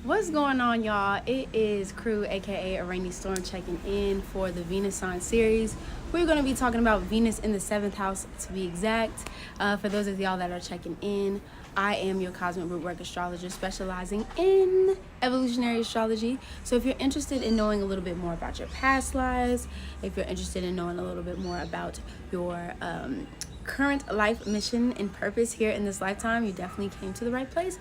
What's going on, y'all? It is Crew, aka A Rainy Storm, checking in for the Venus sign series. We're going to be talking about Venus in the 7th house, to be exact. For those of y'all that are checking in, I am your cosmic rootwork astrologer specializing in evolutionary astrology. So if you're interested in knowing a little bit more about your past lives, if you're interested in knowing a little bit more about your current life mission and purpose here in this lifetime, you definitely came to the right place.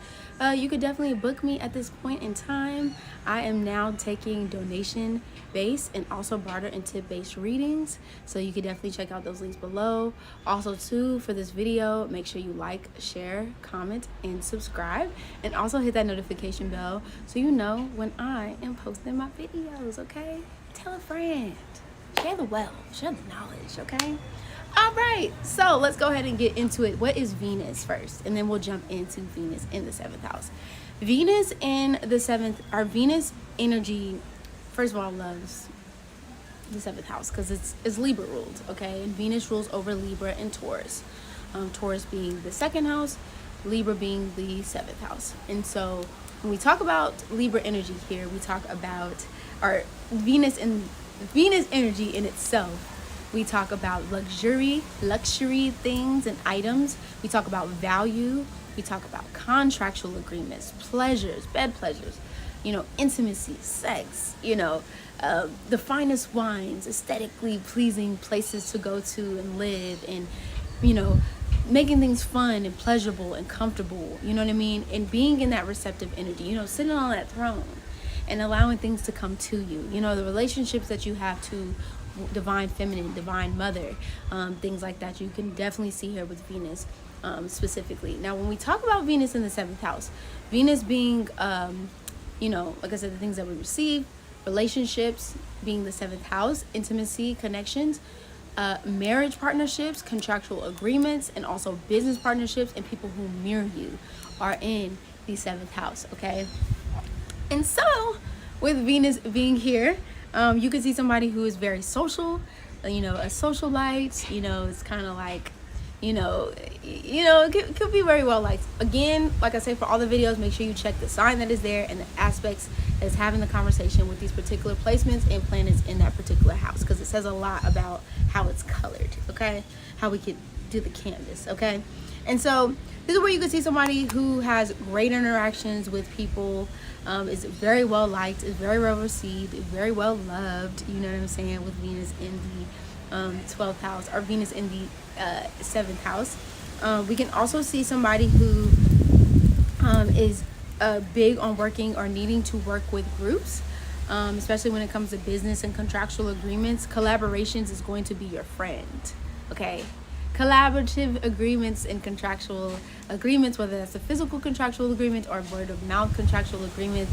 You could definitely book me at this point in time. I am now taking donation based and also barter and tip based readings, so you could definitely check out those links below. Also too, for this video, make sure you like, share, comment, and subscribe, and also hit that notification bell so you know when I am posting my videos. Okay, tell a friend, share the wealth, share the knowledge. Okay. All right, so let's go ahead and get into it. What is Venus first? And then we'll jump into Venus in the 7th house. Venus in the 7th, our Venus energy, first of all, loves the 7th house because it's Libra ruled, okay? And Venus rules over Libra and Taurus. Taurus being the 2nd house, Libra being the 7th house. And so when we talk about Libra energy here, we talk about our Venus energy in itself. We talk about luxury things and items. We talk about value. We talk about contractual agreements, pleasures, bed pleasures, intimacy, sex, the finest wines, aesthetically pleasing places to go to and live, and, making things fun and pleasurable and comfortable, you know what I mean? And being in that receptive energy, sitting on that throne and allowing things to come to you, the relationships that you have to divine feminine, divine mother, things like that. You can definitely see here with Venus specifically. Now, when we talk about Venus in the 7th house, Venus being, like I said, the things that we receive, relationships being the 7th house, intimacy, connections, marriage partnerships, contractual agreements, and also business partnerships and people who mirror you are in the 7th house, okay? And so, with Venus being here, you can see somebody who is very social, a socialite, it's kind of like, it could be very well liked. Again, like I say, for all the videos, make sure you check the sign that is there and the aspects that is having the conversation with these particular placements and planets in that particular house, because it says a lot about how it's colored, okay? How we could do the canvas, okay? And so this is where you can see somebody who has great interactions with people, is very well liked, is very well received, is very well loved, you know what I'm saying, with Venus in the 12th house, or Venus in the 7th house. We can also see somebody who is big on working or needing to work with groups, especially when it comes to business and contractual agreements. Collaborations is going to be your friend, okay? Collaborative agreements and contractual agreements, whether that's a physical contractual agreement or word of mouth contractual agreement,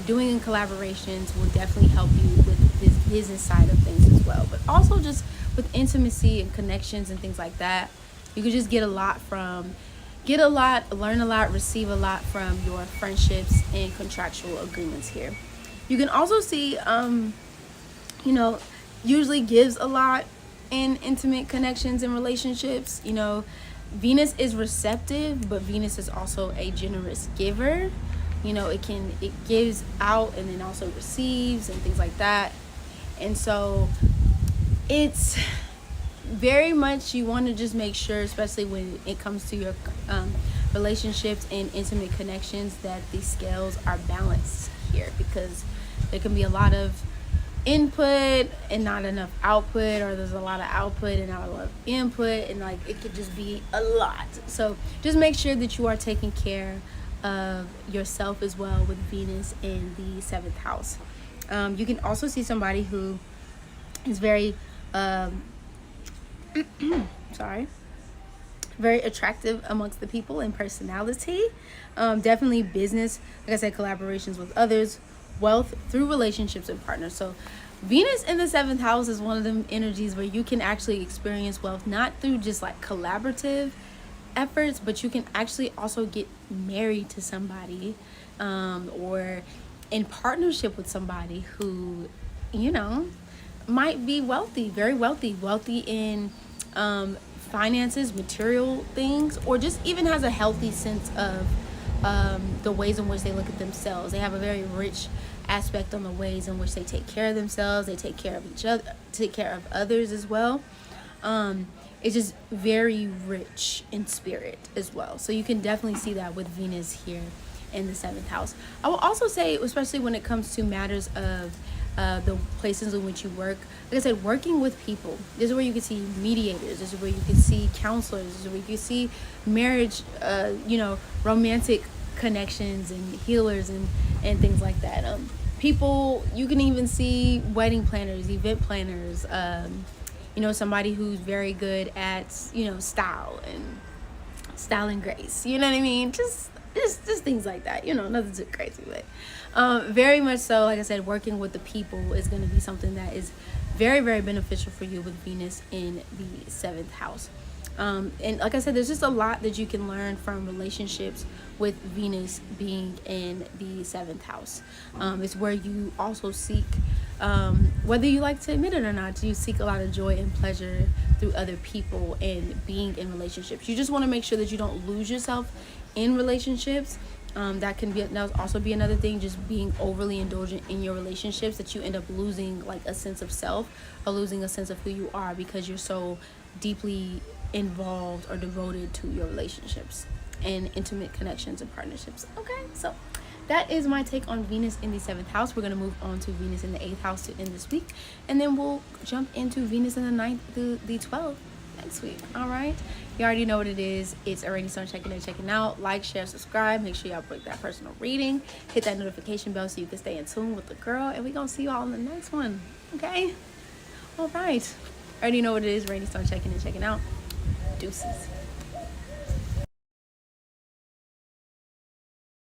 doing in collaborations will definitely help you with this business side of things as well. But also just with intimacy and connections and things like that, you can just learn a lot, receive a lot from your friendships and contractual agreements here. You can also see, usually gives a lot in intimate connections and relationships. Venus is receptive, but Venus is also a generous giver. It gives out and then also receives and things like that. And so it's very much, you want to just make sure, especially when it comes to your relationships and intimate connections, that the scales are balanced here, because there can be a lot of input and not enough output, or there's a lot of output and not a lot of input, and it could just be a lot. So just make sure that you are taking care of yourself as well with Venus in the 7th house. You can also see somebody who is very very attractive amongst the people in personality. Definitely business, like I said, collaborations with others, wealth through relationships and partners. So Venus in the 7th house is one of them energies where you can actually experience wealth, not through just collaborative efforts, but you can actually also get married to somebody, or in partnership with somebody who might be wealthy, very wealthy in finances, material things, or just even has a healthy sense of the ways in which they look at themselves. They have a very rich aspect on the ways in which they take care of themselves. They take care of each other, take care of others as well. It's just very rich in spirit as well. So you can definitely see that with Venus here in the 7th house. I will also say, especially when it comes to matters of the places in which you work, like I said, working with people. This is where you can see mediators. This is where you can see counselors. This is where you can see marriage, romantic connections and healers and things like that. People, you can even see wedding planners, event planners, somebody who's very good at, style and grace. You know what I mean? Just things like that, nothing too crazy, but very much so, like I said, working with the people is going to be something that is very, very beneficial for you with Venus in the 7th house. And like I said, there's just a lot that you can learn from relationships with Venus being in the 7th house. It's where you also seek, whether you like to admit it or not, you seek a lot of joy and pleasure through other people and being in relationships. You just want to make sure that you don't lose yourself in relationships. That also be another thing, just being overly indulgent in your relationships, that you end up losing like a sense of self or losing a sense of who you are because you're so deeply involved or devoted to your relationships and intimate connections and partnerships. Okay, so that is my take on Venus in the 7th house. We're going to move on to Venus in the 8th house to end this week, and then we'll jump into Venus in the 9th through the 12th next week. All right, you already know what it is. It's already started checking in, checking out. Like, share, subscribe. Make sure y'all book that personal reading. Hit that notification bell so you can stay in tune with the girl, and we're gonna see y'all in the next one. Okay, all right, already know what it is. Already start checking in, checking out. Deuces.